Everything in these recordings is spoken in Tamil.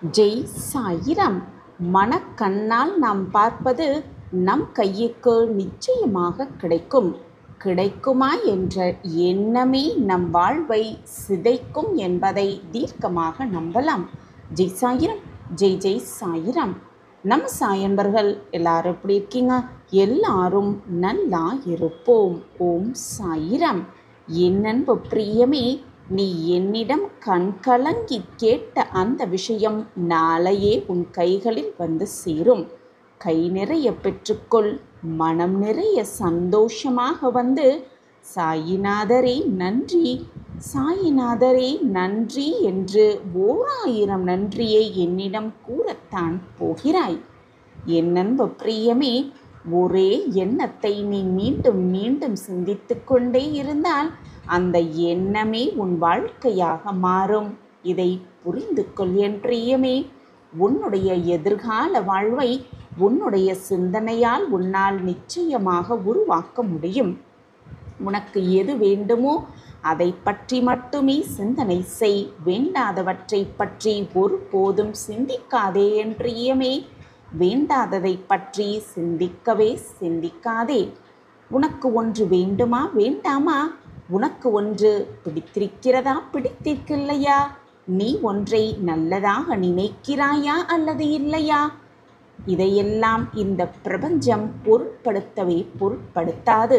ஜெய் சாயிராம். மனக்கண்ணால் நாம் பார்ப்பது நம் கைக்கு நிச்சயமாக கிடைக்கும். கிடைக்குமா என்ற எண்ணமே நம் வாழ்வை சிதைக்கும் என்பதை தீர்க்கமாக நம்பலாம். ஜெய் சாயிராம். ஜெய் ஜெய் சாயிராம். நம்ம சாயன்பர்கள் எல்லாரும் எப்படி இருக்கீங்க? எல்லாரும் நல்லா இருப்போம். ஓம் சாயிராம். என் அன்பு பிரியமே, நீ என்னிடம் கண்கலங்கி கேட்ட அந்த விஷயம் நாளையே உன் கைகளில் வந்து சேரும். கை நிறைய பெற்றுக்கொள், மனம் நிறைய சந்தோஷமாக வந்து சாயிநாதரே நன்றி, சாயிநாதரே நன்றி என்று 1000 நன்றியை என்னிடம் கூறத்தான் போகிறாய். என் அன்பு பிரியமே, ஒரே எண்ணத்தை நீ மீண்டும் மீண்டும் சிந்தித்து கொண்டே இருந்தால் அந்த எண்ணமே உன் வாழ்க்கையாக மாறும். இதை புரிந்து கொள் என் பிரியமே. உன்னுடைய எதிர்கால வாழ்வை உன்னுடைய சிந்தனையால் உன்னால் நிச்சயமாக உருவாக்க முடியும். உனக்கு எது வேண்டுமோ அதை பற்றி மட்டுமே சிந்தனை செய். வேண்டாதவற்றை பற்றி ஒருபோதும் சிந்திக்காதே என் பிரியமே. வேண்டாததை பற்றி சிந்திக்கவே சிந்திக்காதே. உனக்கு ஒன்று வேண்டுமா வேண்டாமா? உனக்கு ஒன்று பிடித்திருக்கிறதா பிடித்திருக்கலையா? நீ ஒன்றை நல்லதாக நினைக்கிறாயா அல்லது இல்லையா? இதையெல்லாம் இந்த பிரபஞ்சம் பொருட்படுத்தவே பொருட்படுத்தாது.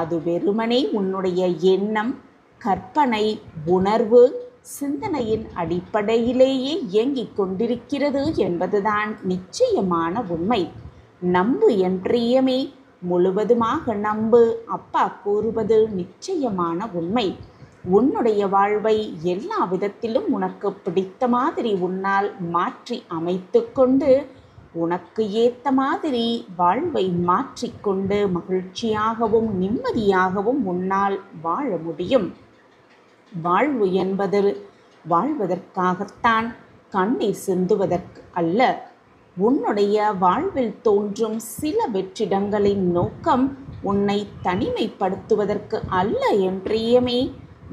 அது வெறுமனே உன்னுடைய எண்ணம், கற்பனை, உணர்வு, சிந்தனையின் அடிப்படையிலேயே இயங்கிக் கொண்டிருக்கிறது என்பதுதான் நிச்சயமான உண்மை. நம்பு என் பிரியமே, முழுவதுமாக நம்பு. அப்பா கூறுவது நிச்சயமான உண்மை. உன்னுடைய வாழ்வை எல்லா விதத்திலும் உனக்கு பிடித்த மாதிரி உன்னால் மாற்றி அமைத்து கொண்டு உனக்கு ஏற்ற மாதிரி வாழ்வை மாற்றிக்கொண்டு மகிழ்ச்சியாகவும் நிம்மதியாகவும் உன்னால் வாழ முடியும். வாழ்வு என்பது வாழ்வதற்காகத்தான், கண்ணீர் சிந்துவதற்கு அல்ல. உன்னுடைய வாழ்வில் தோன்றும் சில வெற்றிடங்களின் நோக்கம் உன்னை தனிமைப்படுத்துவதற்கு அல்ல என் பிரியமே.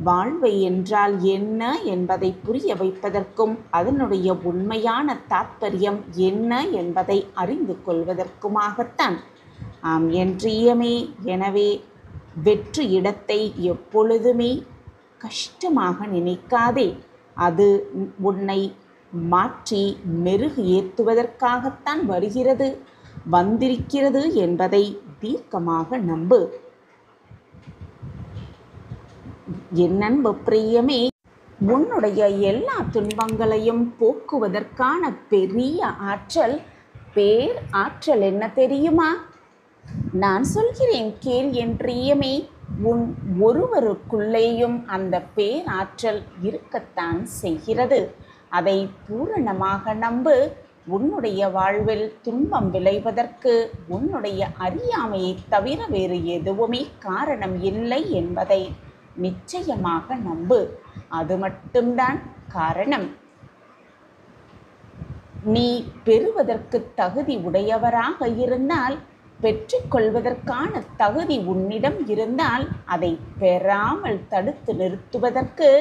வாழ்வை என்றால் என்ன என்பதை புரிய வைப்பதற்கும் அதனுடைய உண்மையான தாற்பயம் என்ன என்பதை அறிந்து கொள்வதற்குமாகத்தான். ஆம் என் பிரியமே. எனவே வெற்றி இடத்தை எப்பொழுதுமே கஷ்டமாக நினைக்காதே. அது உன்னை மாற்றி மெருகு ஏற்றுவதற்காகத்தான் வந்திருக்கிறது என்பதை தீர்க்கமாக நம்பு. என் அன்பு பிரியமே, உன்னுடைய எல்லா துன்பங்களையும் போக்குவதற்கான பெரிய ஆற்றல், பேர் ஆற்றல் என்ன தெரியுமா? நான் சொல்கிறேன் கேள் என் பிரியமே. உன் ஒருவருக்குள்ளேயும் அந்த பேராற்றல் இருக்கத்தான் செய்கிறது. அதை பூரணமாக நம்பு. உன்னுடைய வாழ்வில் துன்பம் விளைவதற்கு உன்னுடைய அறியாமையை தவிர வேறு எதுவுமே காரணம் இல்லை என்பதை நிச்சயமாக நம்பு. அது மட்டும்தான் காரணம். நீ பெறுவதற்கு தகுதி உடையவராக இருந்தால், பெற்றுக்கொள்வதற்கான தகுதி உன்னிடம் இருந்தால், அதை பெறாமல் தடுத்து நிறுத்துவதற்கு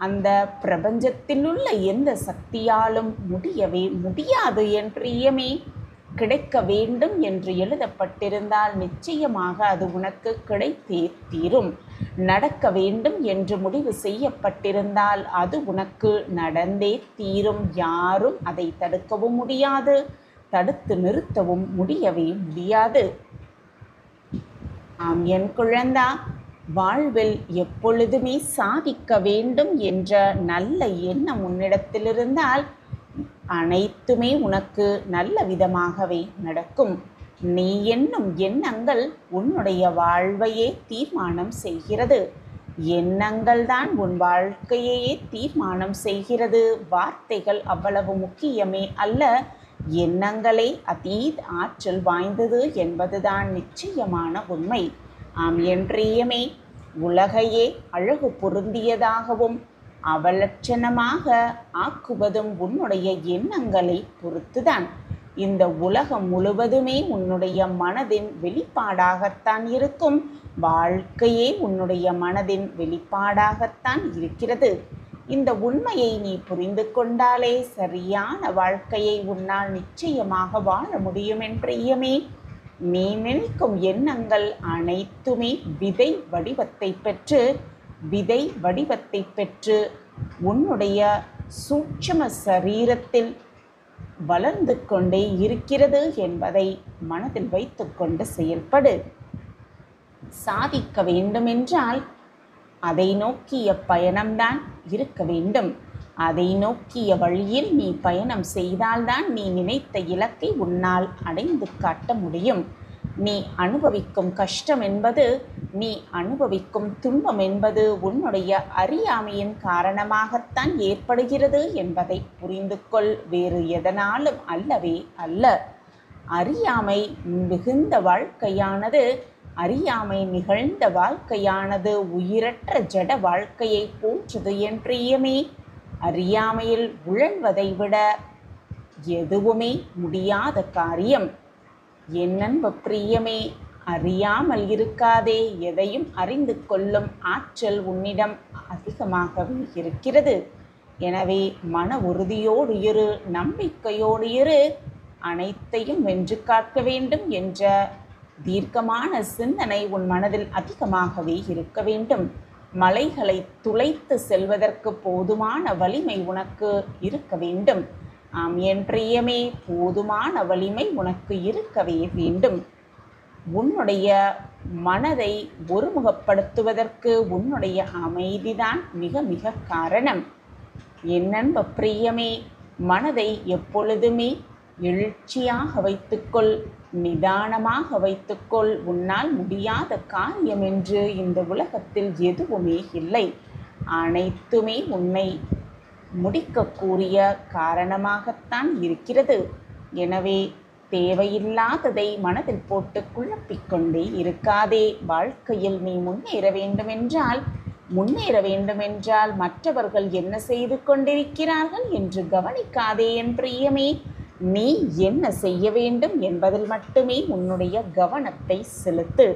அந்த பிரபஞ்சத்தில் உள்ள எந்த சக்தியாலும் முடியவே முடியாது என் பிரியமே. கிடைக்க வேண்டும் என்று எழுதப்பட்டிருந்தால் நிச்சயமாக அது உனக்கு கிடைத்தே தீரும். நடக்க வேண்டும் என்று முடிவு செய்யப்பட்டிருந்தால் அது உனக்கு நடந்தே தீரும். யாரும் அதை தடுக்கவும் முடியாது, தடுத்து நிறுத்தவும் முடியவே முடியாது. ஆம் என் குழந்தா, வாழ்வில் எப்பொழுதுமே சாதிக்க வேண்டும் என்ற நல்ல எண்ணம் உன்னிடத்தில் இருந்தால் அனைத்துமே உனக்கு நல்ல விதமாகவே நடக்கும். நீ எண்ணும் எண்ணங்கள் உன்னுடைய வாழ்வையே தீர்மானம் செய்கிறது. எண்ணங்கள் தான் உன் வாழ்க்கையையே தீர்மானம் செய்கிறது. வார்த்தைகள் அவ்வளவு முக்கியமே அல்ல. எண்ணங்களே அதீத ஆற்றல் வாய்ந்தது என்பதுதான் நிச்சயமான உண்மை. ஆம் என் பிரியமே, உலகையே அழகு பொருந்தியதாகவும் அவலட்சணமாக ஆக்குவதும் உன்னுடைய எண்ணங்களை பொறுத்துதான். இந்த உலகம் முழுவதுமே உன்னுடைய மனதின் வெளிப்பாடாகத்தான் இருக்கும். வாழ்க்கையே உன்னுடைய மனதின் வெளிப்பாடாகத்தான் இருக்கிறது. இந்த உண்மையை நீ புரிந்து கொண்டாலே சரியான வாழ்க்கையை உன்னால் நிச்சயமாக வாழ முடியும் என் பிரியமே. நீ நினைக்கும் எண்ணங்கள் அனைத்துமே விதை வடிவத்தை பெற்று உன்னுடைய சூட்சும சரீரத்தில் வளர்ந்து கொண்டே இருக்கிறது என்பதை மனதில் வைத்துக்கொண்டு செயல்படு. சாதிக்க வேண்டுமென்றால் அதை நோக்கிய பயணம்தான் இருக்க வேண்டும். அதை நோக்கிய வழியில் நீ பயணம் செய்தால்தான் நீ நினைத்த இலக்கை உன்னால் அடைந்து காட்ட முடியும். நீ அனுபவிக்கும் கஷ்டம் என்பது, நீ அனுபவிக்கும் துன்பம் என்பது உன்னுடைய அறியாமையின் காரணமாகத்தான் ஏற்படுகிறது என்பதை புரிந்து கொள். வேறு எதனாலும் அல்லவே அல்ல. அறியாமை மிகுந்த வாழ்க்கையானது, அறியாமை நிகழ்ந்த வாழ்க்கையானது உயிரற்ற ஜட வாழ்க்கையை போன்றது என் பிரியமே. அறியாமையில் உழல்வதை விட எதுவுமே முடியாத காரியம். என் அன்பு பிரியமே, அறியாமல் இருக்காதே. எதையும் அறிந்து கொள்ளும் ஆற்றல் உன்னிடம் அதிகமாகவே இருக்கிறது. எனவே மன உறுதியோடு இரு, நம்பிக்கையோடு இரு. அனைத்தையும் வென்று காக்க வேண்டும் என்ற தீர்க்கமான சிந்தனை உன் மனதில் அதிகமாகவே இருக்க வேண்டும். மலைகளை துளைத்து செல்வதற்கு போதுமான வலிமை உனக்கு இருக்க வேண்டும். ஆம் என் பிரியமே, போதுமான வலிமை உனக்கு இருக்கவே வேண்டும். உன்னுடைய மனதை ஒருமுகப்படுத்துவதற்கு உன்னுடைய அமைதிதான் மிக மிக காரணம். என் அன்பு பிரியமே, மனதை எப்பொழுதுமே எழுச்சியாக வைத்துக்கொள், நிதானமாக வைத்துக்கொள். உன்னால் முடியாத காரியம் என்று இந்த உலகத்தில் எதுவுமே இல்லை. அனைத்துமே உன்னை முடிக்கக்கூடிய காரணமாகத்தான் இருக்கிறது. எனவே தேவையில்லாததை மனதில் போட்டு குழப்பிக்கொண்டே இருக்காதே. வாழ்க்கையில் நீ முன்னேற வேண்டுமென்றால் மற்றவர்கள் என்ன செய்து கொண்டிருக்கிறார்கள் என்று கவனிக்காதே என் பிரியமே. நீ என்ன செய்ய வேண்டும் என்பதில் மட்டுமே உன்னுடைய கவனத்தை செலுத்து.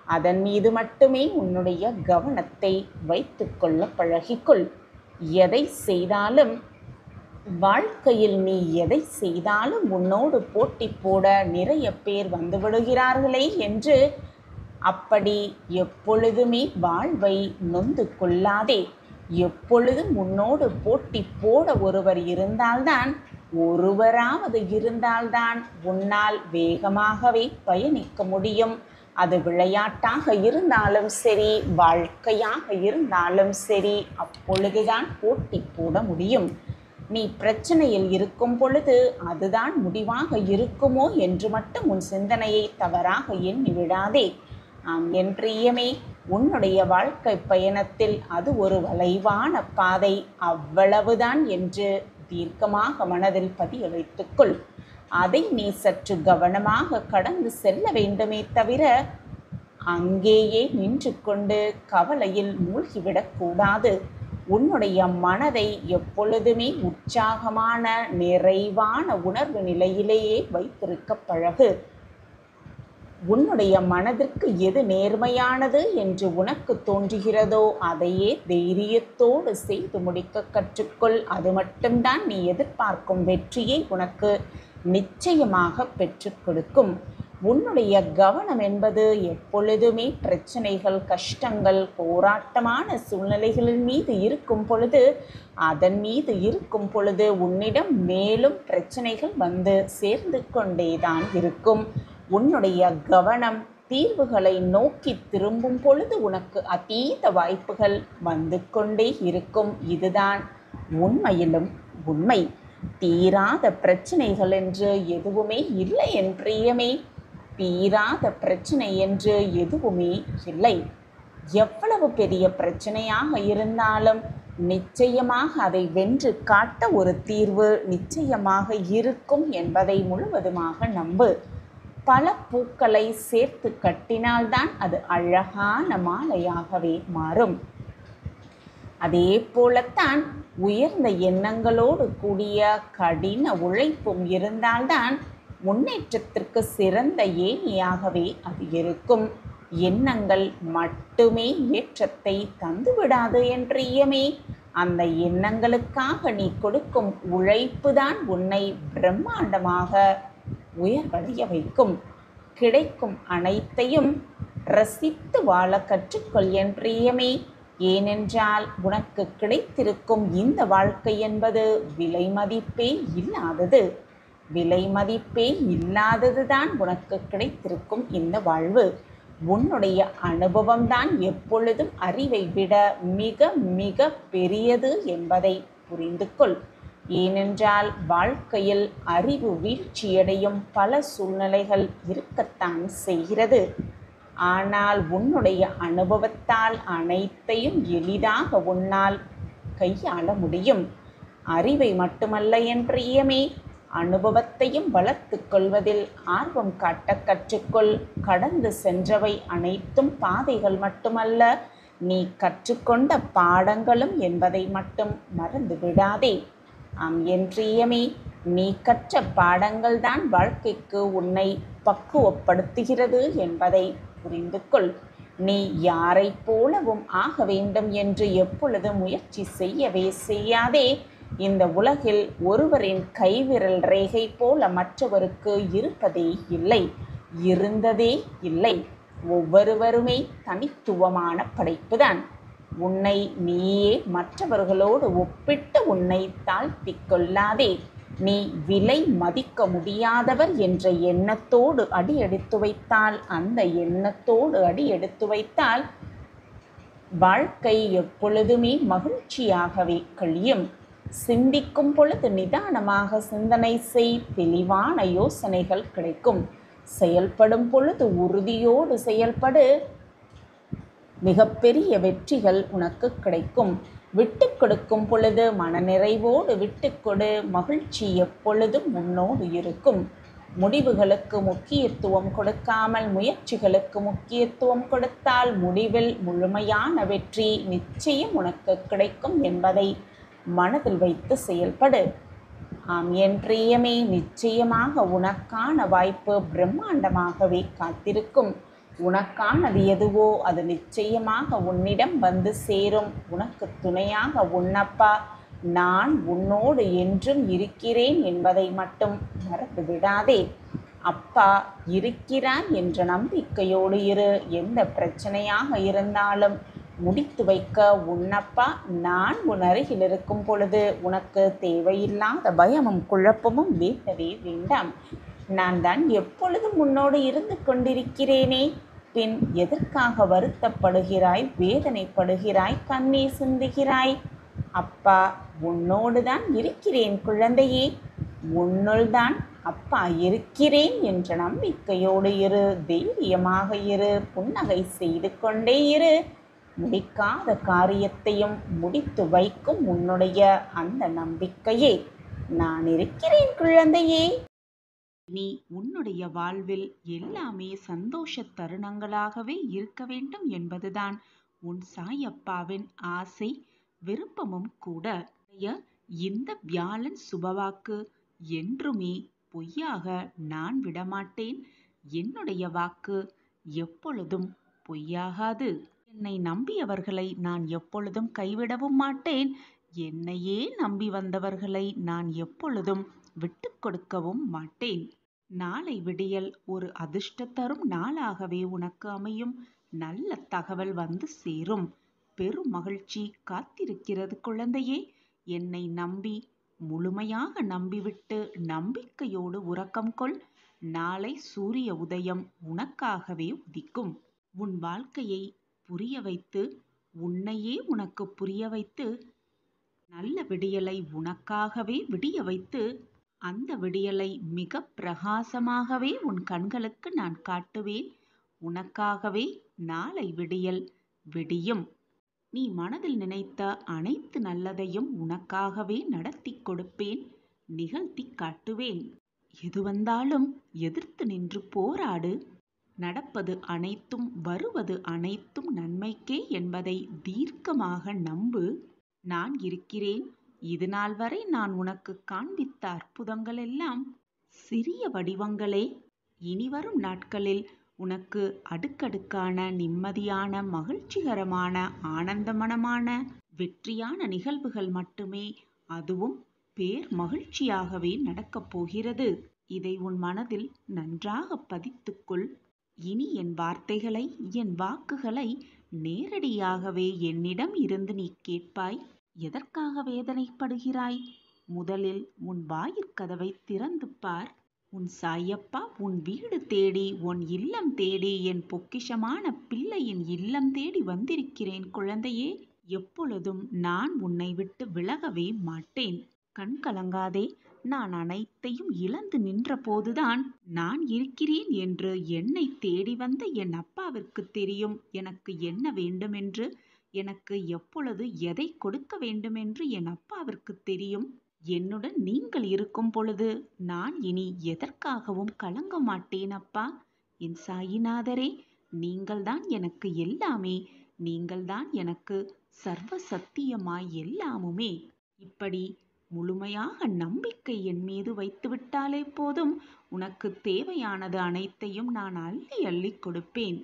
அதன் மீது மட்டுமே உன்னுடைய கவனத்தை வைத்துக்கொள்ள பழகிக்கொள். எதை செய்தாலும், வாழ்க்கையில் நீ எதை செய்தாலும் உன்னோடு போட்டி போட நிறைய பேர் வந்து விடுகிறார்களே என்று அப்படி எப்பொழுதுமே வாழ்வை நொந்து கொள்ளாதே. எப்பொழுதும் உன்னோடு போட்டி போட ஒருவராவது இருந்தால்தான் உன்னால் வேகமாகவே பயணிக்க முடியும். அது விளையாட்டாக இருந்தாலும் சரி, வாழ்க்கையாக இருந்தாலும் சரி, அப்பொழுதுதான் போட்டி போட முடியும். நீ பிரச்சனையில் இருக்கும் பொழுது அதுதான் முடிவாக இருக்குமோ என்று மட்டும் உன் சிந்தனையை தவறாக எண்ணி விடாதே. என் பிரியமே, உன்னுடைய வாழ்க்கை பயணத்தில் அது ஒரு வளைவான பாதை, அவ்வளவுதான் என்று தீர்க்கமாக மனதில் பதிய வைத்துக்கொள். அதை நீ சற்று கவனமாக கடந்து செல்ல வேண்டுமே தவிர அங்கேயே நின்று கொண்டு கவலையில் மூழ்கிவிடக்கூடாது. உன்னுடைய மனதை எப்பொழுதுமே உற்சாகமான நிறைவான உணர்வு நிலையிலேயே வைத்திருக்க பழகு. உன்னுடைய மனதிற்கு எது நேர்மையானது என்று உனக்கு தோன்றுகிறதோ அதையே தைரியத்தோடு செய்து முடிக்க கற்றுக்கொள். அது மட்டும்தான் நீ எதிர்பார்க்கும் வெற்றியை உனக்கு நிச்சயமாக பெற்றுக் கொடுக்கும். உன்னுடைய கவனம் என்பது எப்பொழுதுமே பிரச்சனைகள், கஷ்டங்கள், போராட்டமான சூழ்நிலைகளின் மீது இருக்கும் பொழுது உன்னிடம் மேலும் பிரச்சனைகள் வந்து சேர்ந்து கொண்டேதான் இருக்கும். உன்னுடைய கவனம் தீர்வுகளை நோக்கி திரும்பும் பொழுது உனக்கு அதீத வாய்ப்புகள் வந்து கொண்டே இருக்கும். இதுதான் உண்மையிலும் உண்மை. தீராத பிரச்சனைகள் என்று எதுவுமே இல்லை என் பிரியமே. தீராத பிரச்சனை என்று எதுவுமே இல்லை. எவ்வளவு பெரிய பிரச்சனையாக இருந்தாலும் நிச்சயமாக அதை வென்று காட்ட ஒரு தீர்வு நிச்சயமாக இருக்கும் என்பதை முழுவதுமாக நம்பு. பல பூக்களை சேர்த்து கட்டினால்தான் அது அழகான மாலையாகவே மாறும். அதே போலத்தான் உயர்ந்த எண்ணங்களோடு கூடிய கடின உழைப்பும் இருந்தால்தான் முன்னேற்றத்திற்கு சிறந்த ஏணியாகவே அது இருக்கும். எண்ணங்கள் மட்டுமே ஏற்றத்தை தந்துவிடாது என் பிரியமே. அந்த எண்ணங்களுக்காக நீ கொடுக்கும் உழைப்புதான் உன்னை பிரம்மாண்டமாக உயர்வடைய வைக்கும். கிடைக்கும் அனைத்தையும் ரசித்து வாழ கற்றுக்கொள் என் பிரியமே. ஏனென்றால் உனக்கு கிடைத்திருக்கும் இந்த வாழ்க்கை என்பது விலை மதிப்பே இல்லாதது. விலை மதிப்பே இல்லாததுதான் உனக்கு கிடைத்திருக்கும் இந்த வாழ்வு. உன்னுடைய அனுபவம்தான் எப்பொழுதும் அறிவை விட மிக மிக பெரியது என்பதை புரிந்து கொள். ஏனென்றால் வாழ்க்கையில் அறிவு வீழ்ச்சியடையும் பல சூழ்நிலைகள் இருக்கத்தான் செய்கிறது. ஆனால் உன்னுடைய அனுபவத்தால் அனைத்தையும் எளிதாக உன்னால் கையாள முடியும். அறிவை மட்டுமல்ல என் பிரியமே, அனுபவத்தையும் வளர்த்து கொள்வதில் ஆர்வம் காட்ட கற்றுக்கொள். கடந்து சென்றவை அனைத்தும் பாதைகள் மட்டுமல்ல, நீ கற்றுக்கொண்ட பாடங்களும் என்பதை மட்டும் மறந்து விடாதே. ஆம் என் பிரியமே, நீ கற்ற பாடங்கள் தான் வாழ்க்கைக்கு உன்னை பக்குவப்படுத்துகிறது என்பதை புரிந்து கொள். நீ யாரை போலவும் ஆக வேண்டும் என்று எப்பொழுது முயற்சி செய்யவே செய்யாதே. இந்த உலகில் ஒருவரின் கைவிரல் ரேகை போல மற்றவருக்கு இருப்பதே இல்லை, இருந்ததே இல்லை. ஒவ்வொருவருமே தனித்துவமான படைப்புதான். உன்னை நீயே மற்றவர்களோடு ஒப்பிட்டு உன்னை தாழ்த்திக் கொள்ளாதே. நீ விலை மதிக்க முடியாதவர் என்ற எண்ணத்தோடு அடியெடுத்து வைத்தால், அந்த எண்ணத்தோடு அடியெடுத்து வைத்தால் வாழ்க்கை எப்பொழுதுமே மகிழ்ச்சியாகவே கழியும். சிந்திக்கும் பொழுது நிதானமாக சிந்தனை செய், தெளிவான யோசனைகள் கிடைக்கும். செயல்படும் பொழுது உறுதியோடு செயல்படு, மிகப்பெரிய வெற்றிகள் உனக்கு கிடைக்கும். விட்டு கொடுக்கும் பொழுது மனநிறைவோடு விட்டுக்கொடு, மகிழ்ச்சி எப்பொழுதும் முன்னோடு இருக்கும். முடிவுகளுக்கு முக்கியத்துவம் கொடுக்காமல் முயற்சிகளுக்கு முக்கியத்துவம் கொடுத்தால் முடிவில் முழுமையான வெற்றி நிச்சயம் உனக்கு கிடைக்கும் என்பதை மனதில் வைத்து செயல்படு. ஆம் என் பிரியமே, நிச்சயமாக உனக்கான வாய்ப்பு பிரம்மாண்டமாகவே காத்திருக்கும். உனக்கானது எதுவோ அது நிச்சயமாக உன்னிடம் வந்து சேரும். உனக்கு துணையாக உன்னப்பா நான் உன்னோடு என்றும் இருக்கிறேன் என்பதை மட்டும் மறந்து விடாதே. அப்பா இருக்கிறார் என்ற நம்பிக்கையோடு இரு. எந்த பிரச்சனையாக இருந்தாலும் முடித்து வைக்க உன்னப்பா நான் உன் அருகில் இருக்கும் பொழுது உனக்கு தேவையில்லாத பயமும் குழப்பமும் வேண்டவே வேண்டாம். நான் தான் எப்பொழுதும் உன்னோடு இருந்து கொண்டிருக்கிறேனே. பின் எதற்காக வருத்தப்படுகிறாய், வேதனைப்படுகிறாய், கண்ணீர் சிந்துகிறாய்? அப்பா உன்னோடு தான் இருக்கிறேன் குழந்தையே. உன்னுள் தான் அப்பா இருக்கிறேன் என்ற நம்பிக்கையோடு இரு. தைரியமாக இரு. புன்னகை செய்து கொண்டே இரு. முடிக்காத காரியத்தையும் முடித்து வைக்கும் உன்னுடைய அந்த நம்பிக்கையே நான் இருக்கிறேன் குழந்தையே. நீ உன்னுடைய வாழ்வில் எல்லாமே சந்தோஷ தருணங்களாகவே இருக்க வேண்டும் என்பதுதான் உன் சாயப்பாவின் ஆசை, விருப்பமும் கூட. இந்த வியாழன் சுபவாக்கு என்றுமே பொய்யாக நான் விடமாட்டேன். என்னுடைய வாக்கு எப்பொழுதும் பொய்யாகாது. என்னை நம்பியவர்களை நான் எப்பொழுதும் கைவிடவும் மாட்டேன். என்னையே நம்பி வந்தவர்களை நான் எப்பொழுதும் விட்டு கொடுக்கவும் மாட்டேன். நாளை விடியல் ஒரு அதிர்ஷ்ட தரும் நாளாகவே உனக்கு அமையும். நல்ல தகவல் வந்து சேரும். பெரும் மகிழ்ச்சி காத்திருக்கிறது குழந்தையே. என்னை நம்பி முழுமையாக நம்பிவிட்டு நம்பிக்கையோடு உறக்கம் கொள். நாளை சூரிய உதயம் உனக்காகவே உதிக்கும். உன் வாழ்க்கையை புரிய வைத்து, உன்னையே உனக்கு புரிய வைத்து, நல்ல விடியலை உனக்காகவே விடிய வைத்து, அந்த விடியலை மிக பிரகாசமாகவே உன் கண்களுக்கு நான் காட்டுவேன். உனக்காகவே நாளை விடியல் விடியும். நீ மனதில் நினைத்த அனைத்து நல்லதையும் உனக்காகவே நடத்தி கொடுப்பேன், நிகழ்த்தி காட்டுவேன். எது வந்தாலும் எதிர்த்து நின்று போராடு. நடப்பது அனைத்தும் வருவது அனைத்தும் நன்மைக்கே என்பதை தீர்க்கமாக நம்பு. நான் இருக்கிறேன். இது நாள் வரை நான் உனக்கு காண்பித்த அற்புதங்கள் எல்லாம் சிறிய வடிவங்களே. இனிவரும் நாட்களில் உனக்கு அடுக்கடுக்கான நிம்மதியான, மகிழ்ச்சிகரமான, ஆனந்தமனமான வெற்றியான நிகழ்வுகள் மட்டுமே, அதுவும் பேர் மகிழ்ச்சியாகவே நடக்கப் போகிறது. இதை உன் மனதில் நன்றாக பதித்துக்கொள். இனி என் வார்த்தைகளை, என் வாக்குகளை நேரடியாகவே என்னிடம் இருந்து நீ கேட்பாய். எதற்காக வேதனைப்படுகிறாய்? முதலில் உன் வாயிற்கதவை திறந்து பார். உன் சாயப்பா உன் வீடு தேடி, உன் இல்லம் தேடி, என் பொக்கிஷமான பிள்ளையின் இல்லம் தேடி வந்திருக்கிறேன் குழந்தையே. எப்பொழுதும் நான் உன்னை விட்டு விலகவே மாட்டேன். கண் கலங்காதே. நான் அனைத்தையும் இழந்து நின்ற போதுதான் நான் இருக்கிறேன் என்று என்னை தேடி வந்த என் அப்பாவிற்கு தெரியும் எனக்கு என்ன வேண்டுமென்று, எனக்கு எப்பொழுது எதை கொடுக்க வேண்டுமென்று என் அப்பாவிற்கு தெரியும். என்னுடன் நீங்கள் இருக்கும் பொழுது நான் இனி எதற்காகவும் கலங்க மாட்டேன் அப்பா. என் சாயிநாதரே, நீங்கள்தான் எனக்கு எல்லாமே. நீங்கள்தான் எனக்கு சர்வ சத்தியமாய் எல்லாமுமே. இப்படி முழுமையாக நம்பிக்கை என் மீது வைத்துவிட்டாலே போதும், உனக்கு தேவையானது அனைத்தையும் நான் அள்ளி அள்ளி கொடுப்பேன்.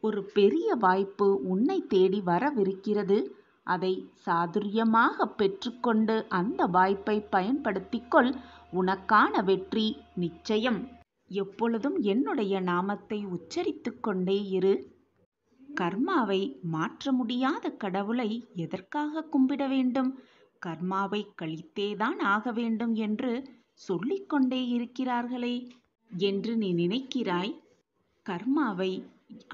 ஒரு பெரிய வாய்ப்பு உன்னை தேடி வரவிருக்கிறது. அதை சாதுரியமாக பெற்றுக்கொண்டு அந்த வாய்ப்பை பயன்படுத்திக்கொள். உனக்கான வெற்றி நிச்சயம். எப்பொழுதும் என்னுடைய நாமத்தை உச்சரித்து கொண்டே இரு. கர்மாவை மாற்ற முடியாத கடவுளை எதற்காக கும்பிட வேண்டும்? கர்மாவை கழித்தேதான் ஆக வேண்டும் என்று சொல்லிக்கொண்டே இருக்கிறார்களே என்று நீ நினைக்கிறாய். கர்மாவை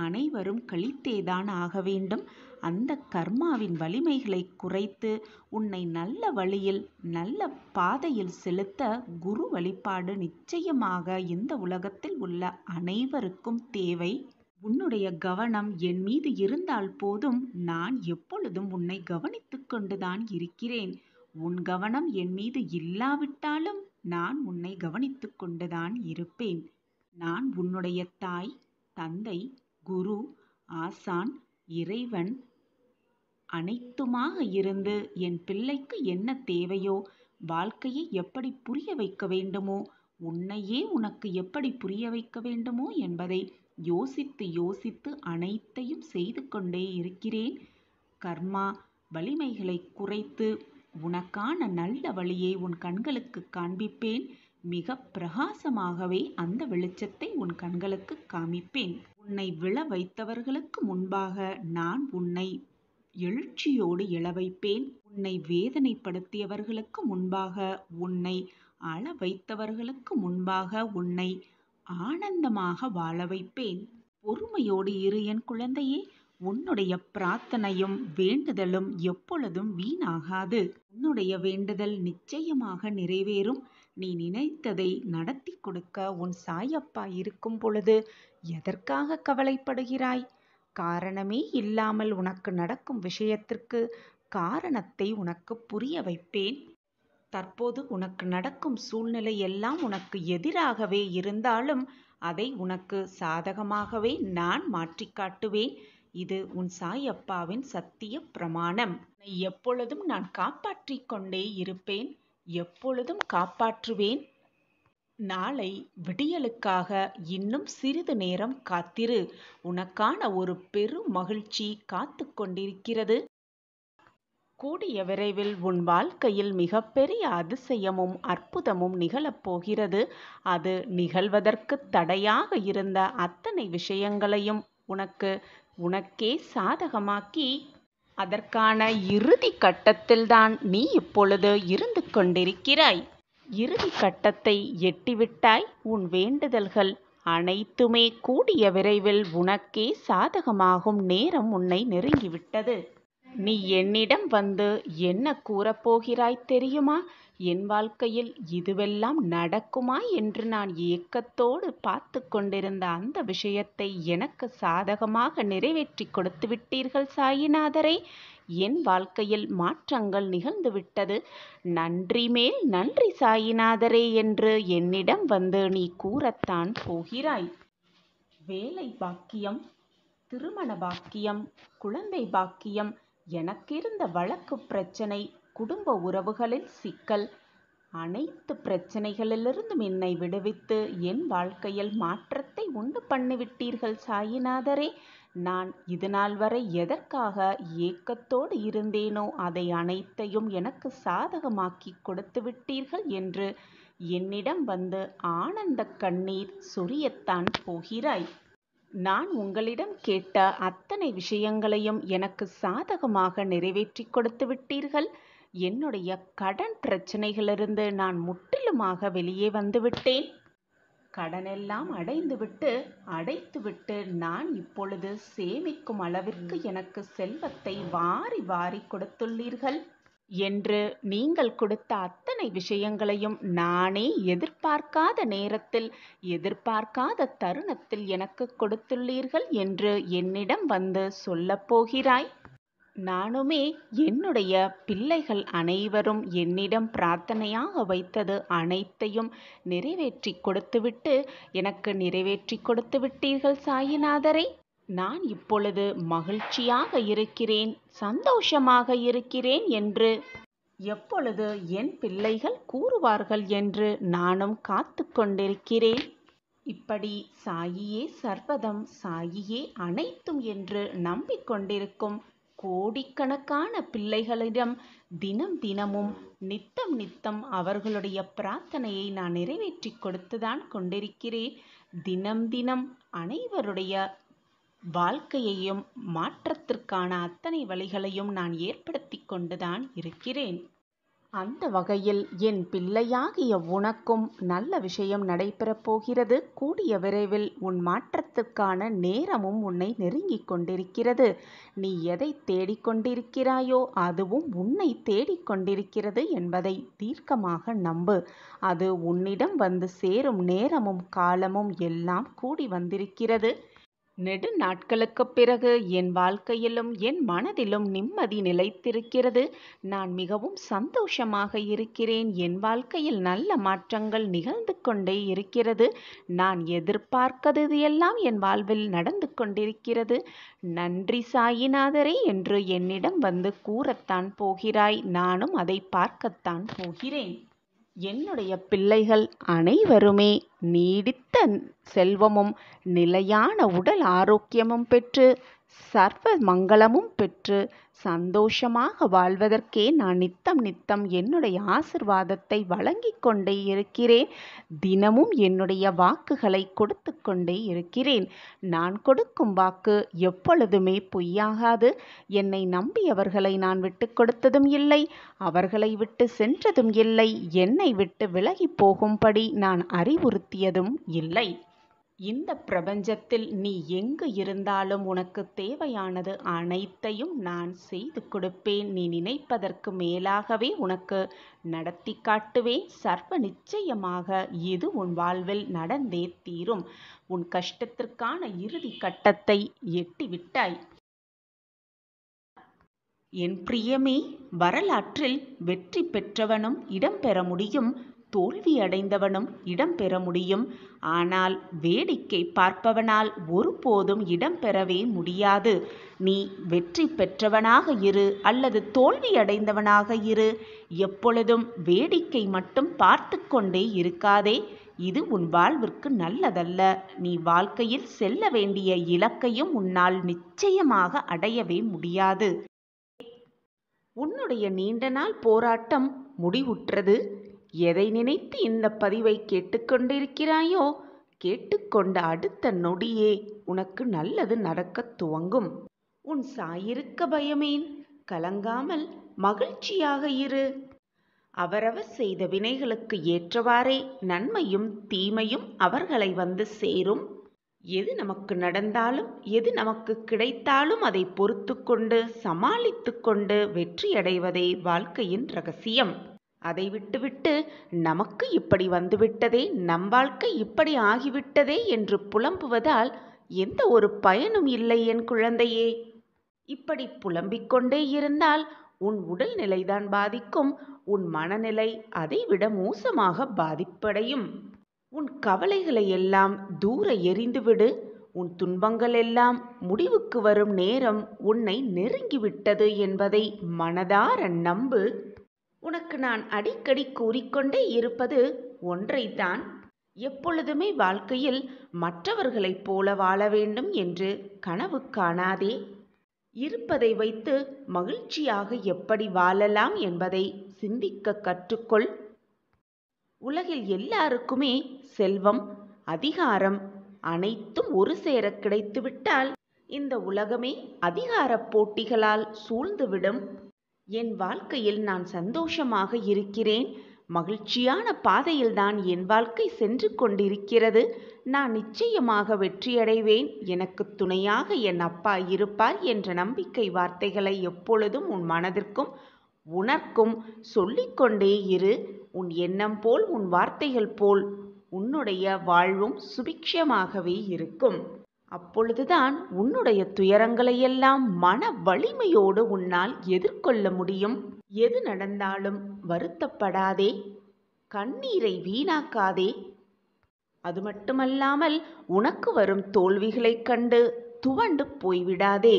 அனைவரும் கழித்தேதான் ஆக வேண்டும். அந்த கர்மாவின் வலிமைகளை குறைத்து உன்னை நல்ல வழியில், நல்ல பாதையில் செலுத்த குரு வழிபாடு நிச்சயமாக இந்த உலகத்தில் உள்ள அனைவருக்கும் தேவை. உன்னுடைய கவனம் என் மீது இருந்தால் போதும், நான் எப்பொழுதும் உன்னை கவனித்துக் கொண்டுதான் இருக்கிறேன். உன் கவனம் என் மீது இல்லாவிட்டாலும் நான் உன்னை கவனித்துக் கொண்டுதான் இருப்பேன். நான் உன்னுடைய தாய், தந்தை, குரு, ஆசான், இறைவன் அனைத்துமாக இருந்து என் பிள்ளைக்கு என்ன தேவையோ, வாழ்க்கையை எப்படி புரிய வைக்க வேண்டுமோ, உன்னையே உனக்கு எப்படி புரிய வைக்க வேண்டுமோ என்பதை யோசித்து யோசித்து அனைத்தையும் செய்து கொண்டே இருக்கிறேன். கர்மா வலிமைகளை குறைத்து உனக்கான நல்ல வழியை உன் கண்களுக்கு காண்பிப்பேன். மிக பிரகாசமாகவே அந்த வெளிச்சத்தை உன் கண்களுக்கு காமிப்பேன். உன்னை விழ வைத்தவர்களுக்கு முன்பாக நான் உன்னை எழுச்சியோடு எழ வைப்பேன். உன்னை வேதனைப்படுத்தியவர்களுக்கு முன்பாக, உன்னை அழ வைத்தவர்களுக்கு முன்பாக உன்னை ஆனந்தமாக வாழ வைப்பேன். பொறுமையோடு இரு என் குழந்தையே. உன்னுடைய பிரார்த்தனையும் வேண்டுதலும் எப்பொழுதும் வீணாகாது. உன்னுடைய வேண்டுதல் நிச்சயமாக நிறைவேறும். நீ நினைத்ததை நடத்தி கொடுக்க உன் சாயப்பா இருக்கும் பொழுது எதற்காக கவலைப்படுகிறாய்? காரணமே இல்லாமல் உனக்கு நடக்கும் விஷயத்திற்கு காரணத்தை உனக்கு புரிய வைப்பேன். தற்போது உனக்கு நடக்கும் சூழ்நிலை எல்லாம் உனக்கு எதிராகவே இருந்தாலும் அதை உனக்கு சாதகமாகவே நான் மாற்றி காட்டுவேன். இது உன் சாயப்பாவின் சத்திய பிரமாணம். உன்னை எப்பொழுதும் நான் காப்பாற்றிக் கொண்டே இருப்பேன். எப்பொழுதும் காப்பாற்றுவேன். நாளை விடியலுக்காக இன்னும் சிறிது நேரம் காத்திரு. உனக்கான ஒரு பெரும் மகிழ்ச்சி காத்து கொண்டிருக்கிறது. கூடிய விரைவில் உன் வாழ்க்கையில் மிகப்பெரிய அதிசயமும் அற்புதமும் நிகழப்போகிறது. அது நிகழ்வதற்கு தடையாக இருந்த அத்தனை விஷயங்களையும் உனக்கே சாதகமாக்கி, அதற்கான இறுதி கட்டத்தில்தான் நீ இப்பொழுது இருந்து கொண்டிருக்கிறாய். இறுதி கட்டத்தை எட்டிவிட்டாய். உன் வேண்டுதல்கள் அனைத்துமே கூடிய விரைவில் உனக்கே சாதகமாகும் நேரம் உன்னை நெருங்கிவிட்டது. நீ என்னிடம் வந்து என்ன கூறப்போகிறாய் தெரியுமா? என் வாழ்க்கையில் இதுவெல்லாம் நடக்குமா என்று நான் ஏக்கத்தோடு பார்த்து கொண்டிருந்த அந்த விஷயத்தை எனக்கு சாதகமாக நிறைவேற்றி கொடுத்து விட்டீர்கள் சாயிநாதரே. என் வாழ்க்கையில் மாற்றங்கள் நிகழ்ந்துவிட்டது. நன்றி மேல் நன்றி சாயிநாதரே என்று என்னிடம் வந்து நீ கூறத்தான் போகிறாய். வேலை பாக்கியம், திருமண பாக்கியம், குழந்தை பாக்கியம், எனக்கிருந்த வழக்கு பிரச்சனை, குடும்ப உறவுகளில் சிக்கல், அனைத்து பிரச்சனைகளிலிருந்தும் என்னை விடுவித்து என் வாழ்க்கையில் மாற்றத்தை உண்டு பண்ணிவிட்டீர்கள் சாயிநாதரே. நான் இதுநாள் வரை எதற்காக ஏக்கத்தோடு இருந்தேனோ அதை அனைத்தையும் எனக்கு சாதகமாக்கி கொடுத்து விட்டீர்கள் என்று என்னிடம் வந்து ஆனந்த கண்ணீர் சொரியத்தான் போகிறாய். நான் உங்களிடம் கேட்ட அத்தனை விஷயங்களையும் எனக்கு சாதகமாக நிறைவேற்றி கொடுத்து விட்டீர்கள். என்னுடைய கடன் பிரச்சனைகளிலிருந்து நான் முற்றிலுமாக வெளியே வந்துவிட்டேன். கடனெல்லாம் அடைத்துவிட்டு நான் இப்பொழுது சேமிக்கும் அளவிற்கு எனக்கு செல்வத்தை வாரி வாரி கொடுத்துள்ளீர்கள் என்று நீங்கள் கொடுத்த அத்தனை விஷயங்களையும் நானே எதிர்பார்க்காத நேரத்தில் எதிர்பார்க்காத தருணத்தில் எனக்கு கொடுத்துள்ளீர்கள் என்று என்னிடம் வந்து சொல்லப் போகிறாய். நானுமே என்னுடைய பிள்ளைகள் அனைவரும் என்னிடம் பிரார்த்தனையாக வைத்தது அனைத்தையும் நிறைவேற்றி கொடுத்துவிட்டு எனக்கு நிறைவேற்றி கொடுத்து விட்டீர்கள் சாயிநாதரே. நான் இப்பொழுது மகிழ்ச்சியாக இருக்கிறேன், சந்தோஷமாக இருக்கிறேன் என்று எப்பொழுது என் பிள்ளைகள் கூறுவார்கள் என்று நானும் காத்து கொண்டிருக்கிறேன். இப்படி சாயியே சர்வதம், சாயியே அனைத்தும் என்று நம்பிக்கொண்டிருக்கும் கோடிக்கணக்கான பிள்ளைகளிடம் தினமும் நித்தம் அவர்களுடைய பிரார்த்தனையை நான் நிறைவேற்றி கொடுத்துதான் கொண்டிருக்கிறேன். தினம் அனைவருடைய வாழ்க்கையையும் மாற்றத்திற்கான அத்தனை வழிகளையும் நான் ஏற்படுத்தி கொண்டுதான் இருக்கிறேன். அந்த வகையில் என் பிள்ளையாகிய உனக்கும் நல்ல விஷயம் நடைபெறப் போகிறது. கூடிய விரைவில் உன் மாற்றத்திற்கான நேரமும் உன்னை நெருங்கிக் கொண்டிருக்கிறது. நீ எதை தேடிக்கொண்டிருக்கிறாயோ அதுவும் உன்னை தேடிக்கொண்டிருக்கிறது என்பதை தீர்க்கமாக நம்பு. அது உன்னிடம் வந்து சேரும் நேரமும் காலமும் எல்லாம் கூடி வந்திருக்கிறது. நெடு நாட்களுக்கு பிறகு என் வாழ்க்கையிலும் என் மனதிலும் நிம்மதி நிலைத்திருக்கிறது. நான் மிகவும் சந்தோஷமாக இருக்கிறேன். என் வாழ்க்கையில் நல்ல மாற்றங்கள் நிகழ்ந்து கொண்டே இருக்கிறது. நான் எதிர்பார்க்கிறது எல்லாம் என் வாழ்வில் நடந்து கொண்டிருக்கிறது. நன்றி சாயிநாதரே என்று என்னிடம் வந்து கூறத்தான் போகிறாய். நானும் அதை பார்க்கத்தான் போகிறேன். என்னுடைய பிள்ளைகள் அனைவருமே நீடித்த செல்வமும் நிலையான உடல் ஆரோக்கியமும் பெற்று சர்வ மங்களமும் பெற்று சந்தோஷமாக வாழ்வதற்கே நான் நித்தம் என்னுடைய ஆசிர்வாதத்தை வழங்கி கொண்டே இருக்கிறேன். தினமும் என்னுடைய வாக்குகளை கொடுத்து கொண்டே இருக்கிறேன். நான் கொடுக்கும் வாக்கு எப்பொழுதுமே பொய்யாகாது. என்னை நம்பியவர்களை நான் விட்டு கொடுத்ததும் இல்லை, அவர்களை விட்டு சென்றதும் இல்லை, என்னை விட்டு விலகி போகும்படி நான் அறிவுறுத்தியதும் இல்லை. இந்த பிரபஞ்சத்தில் நீ எங்கு இருந்தாலும் உனக்கு தேவையானது அனைத்தையும் நான் செய்து கொடுப்பேன். நீ நினைப்பதற்கு மேலாகவே உனக்கு நடத்தி காட்டுவேன். சர்வ நிச்சயமாக இது உன் வாழ்வில் நடந்தே தீரும். உன் கஷ்டத்திற்கான இறுதி கட்டத்தை எட்டிவிட்டாய். என் பிரியமே, வரலாற்றில் வெற்றி பெற்றவனும் இடம்பெற முடியும், தோல்வி அடைந்தவனும் இடம்பெற முடியும். ஆனால் வேடிக்கை பார்ப்பவனால் ஒருபோதும் இடம்பெறவே முடியாது. நீ வெற்றி பெற்றவனாக இரு அல்லது தோல்வி அடைந்தவனாக இரு. எப்பொழுதும் வேடிக்கை மட்டும் பார்த்து கொண்டே இருக்காதே. இது உன் வாழ்விற்கு நல்லதல்ல. நீ வாழ்க்கையில் செல்ல வேண்டிய இலக்கையும் உன்னால் நிச்சயமாக அடையவே முடியாது. உன்னுடைய நீண்ட நாள் போராட்டம் முடிவுற்றது. எதை நினைத்து இந்த பதிவை கேட்டுக்கொண்டிருக்கிறாயோ, கேட்டுக்கொண்ட அடுத்த நொடியே உனக்கு நல்லது நடக்கத் துவங்கும். உன் சாயிருக்க பயமேன்? கலங்காமல் மகிழ்ச்சியாக இரு. அவரவர் செய்த வினைகளுக்கு ஏற்றவாறே நன்மையும் தீமையும் அவர்களை வந்து சேரும். எது நமக்கு நடந்தாலும் எது நமக்கு கிடைத்தாலும் அதை பொறுத்து கொண்டு சமாளித்து கொண்டு வெற்றியடைவதே வாழ்க்கையின் ரகசியம். அதை விட்டுவிட்டு நமக்கு இப்படி வந்துவிட்டதே, நம் வாழ்க்கை இப்படி ஆகிவிட்டதே என்று புலம்புவதால் எந்த ஒரு பயனும் இல்லை என் குழந்தையே. இப்படி புலம்பிக் கொண்டே இருந்தால் உன் உடல் நிலைதான் பாதிக்கும். உன் மனநிலை அதைவிட மோசமாக பாதிப்படையும். உன் கவலைகளை எல்லாம் தூர எறிந்துவிடு. உன் துன்பங்கள் எல்லாம் முடிவுக்கு வரும் நேரம் உன்னை நெருங்கிவிட்டது என்பதை மனதார நம்பு. உனக்கு நான் அடிக்கடி கூறிக்கொண்டே இருப்பது ஒன்றைத்தான். எப்பொழுதுமே வாழ்க்கையில் மற்றவர்களைப் போல வாழ வேண்டும் என்று கனவு காணாதே. இருப்பதை வைத்து மகிழ்ச்சியாக எப்படி வாழலாம் என்பதை சிந்திக்க கற்றுக்கொள். உலகில் எல்லாருக்குமே செல்வம், அதிகாரம் அனைத்தும் ஒரு சேர கிடைத்துவிட்டால் இந்த உலகமே அதிகாரப் போட்டிகளால் சூழ்ந்துவிடும். என் வாழ்க்கையில் நான் சந்தோஷமாக இருக்கிறேன். மகிழ்ச்சியான பாதையில்தான் என் வாழ்க்கை சென்று கொண்டிருக்கிறது. நான் நிச்சயமாக வெற்றியடைவேன். எனக்கு துணையாக என் அப்பா இருப்பார் என்ற நம்பிக்கை வார்த்தைகளை எப்பொழுதும் உன் மனதிற்கும் உனக்கும் சொல்லிக்கொண்டே இரு. உன் எண்ணம் போல் உன் வார்த்தைகள் போல் உன்னுடைய வாழ்வும் சுபிக்ஷமாகவே இருக்கும். அப்பொழுதுதான் உன்னுடைய துயரங்களையெல்லாம் மன வலிமையோடு உன்னால் எதிர்கொள்ள முடியும். எது நடந்தாலும் வருத்தப்படாதே, கண்ணீரை வீணாக்காதே. அது மட்டுமல்லாமல் உனக்கு வரும் தோல்விகளைக் கண்டு துவண்டு போய்விடாதே.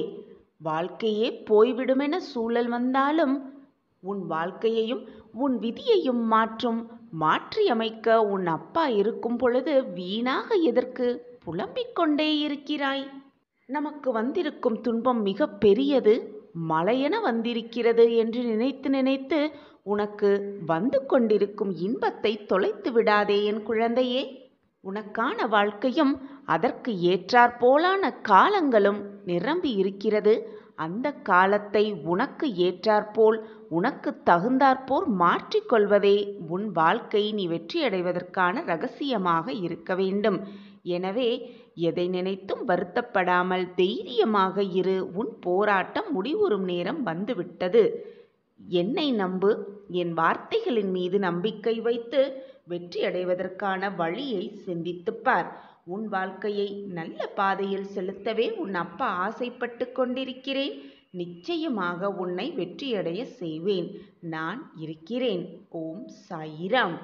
வாழ்க்கையே போய்விடுமென சூழல் வந்தாலும் உன் வாழ்க்கையையும் உன் விதியையும் மாற்றியமைக்க உன் அப்பா இருக்கும் பொழுது வீணாக எதற்கு புலம்பிக் கொண்டே இருக்கிறாய்? நமக்கு வந்திருக்கும் துன்பம் மிக பெரியது, மலையென வந்திருக்கிறது என்று நினைத்து உனக்கு வந்து கொண்டிருக்கும் இன்பத்தை தொலைத்து விடாதே என் குழந்தையே. உனக்கான வாழ்க்கையும் அதற்கு ஏற்றாற்போலான காலங்களும் நிரம்பி இருக்கிறது. அந்த காலத்தை உனக்கு ஏற்றாற்போல் உனக்கு தகுந்தாற்போல் மாற்றிக்கொள்வதே உன் வாழ்க்கை நீ வெற்றியடைவதற்கான இரகசியமாக இருக்க வேண்டும். எனவே எதை நினைத்தும் வருத்தப்படாமல் தைரியமாக இரு. உன் போராட்டம் முடிவுறும் நேரம் வந்துவிட்டது. என்னை நம்பு. என் வார்த்தைகளின் மீது நம்பிக்கை வைத்து வெற்றியடைவதற்கான வழியை சிந்தித்துப் பார். உன் வாழ்க்கையை நல்ல பாதையில் செலுத்தவே உன் அப்பா ஆசைப்பட்டு கொண்டிருக்கிறேன். நிச்சயமாக உன்னை வெற்றியடைய செய்வேன். நான் இருக்கிறேன். ஓம் சாயிராம்.